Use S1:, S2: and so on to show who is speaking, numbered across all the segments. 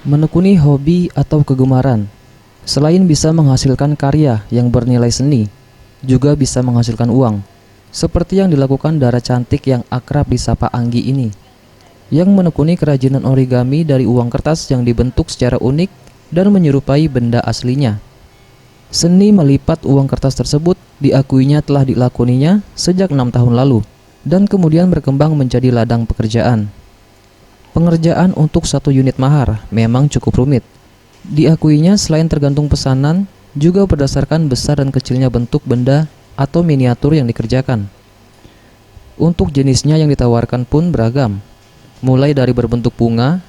S1: Menekuni hobi atau kegemaran, selain bisa menghasilkan karya yang bernilai seni, juga bisa menghasilkan uang, seperti yang dilakukan Dara cantik yang akrab disapa Anggi ini, yang menekuni kerajinan origami dari uang kertas yang dibentuk secara unik dan menyerupai benda aslinya. Seni melipat uang kertas tersebut diakuinya telah dilakoninya sejak 6 tahun lalu, dan kemudian berkembang menjadi ladang pekerjaan. Pengerjaan untuk 1 unit mahar memang cukup rumit. Diakuinya selain tergantung pesanan, juga berdasarkan besar dan kecilnya bentuk benda atau miniatur yang dikerjakan. Untuk jenisnya yang ditawarkan pun beragam, mulai dari berbentuk bunga,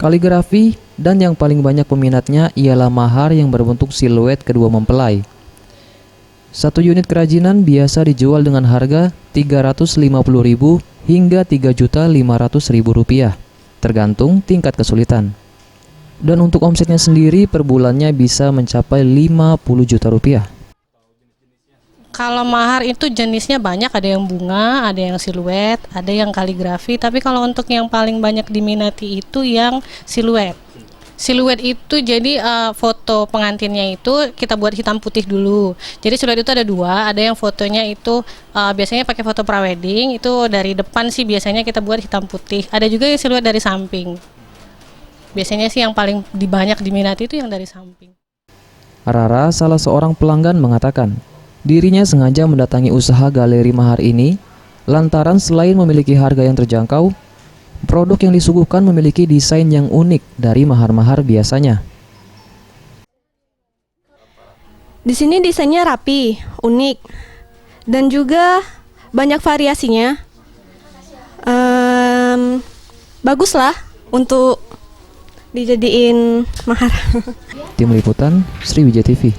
S1: kaligrafi, dan yang paling banyak peminatnya ialah mahar yang berbentuk siluet kedua mempelai. 1 unit kerajinan biasa dijual dengan harga Rp350.000 hingga Rp3.500.000, tergantung tingkat kesulitan. Dan untuk omsetnya sendiri per bulannya bisa mencapai Rp50 juta.
S2: Kalau mahar itu jenisnya banyak, ada yang bunga, ada yang siluet, ada yang kaligrafi. Tapi kalau untuk yang paling banyak diminati itu yang siluet. Siluet itu jadi foto pengantinnya itu kita buat hitam putih dulu. Jadi siluet itu ada 2, ada yang fotonya itu biasanya pakai foto prawedding, itu dari depan sih biasanya kita buat hitam putih. Ada juga yang siluet dari samping. Biasanya sih yang paling banyak diminati itu yang dari samping.
S1: Rara, salah seorang pelanggan, mengatakan dirinya sengaja mendatangi usaha galeri mahar ini lantaran selain memiliki harga yang terjangkau, produk yang disuguhkan memiliki desain yang unik dari mahar-mahar biasanya.
S3: Di sini desainnya rapi, unik, dan juga banyak variasinya. Bagus lah untuk dijadiin mahar.
S1: Tim Liputan, Sriwijaya TV.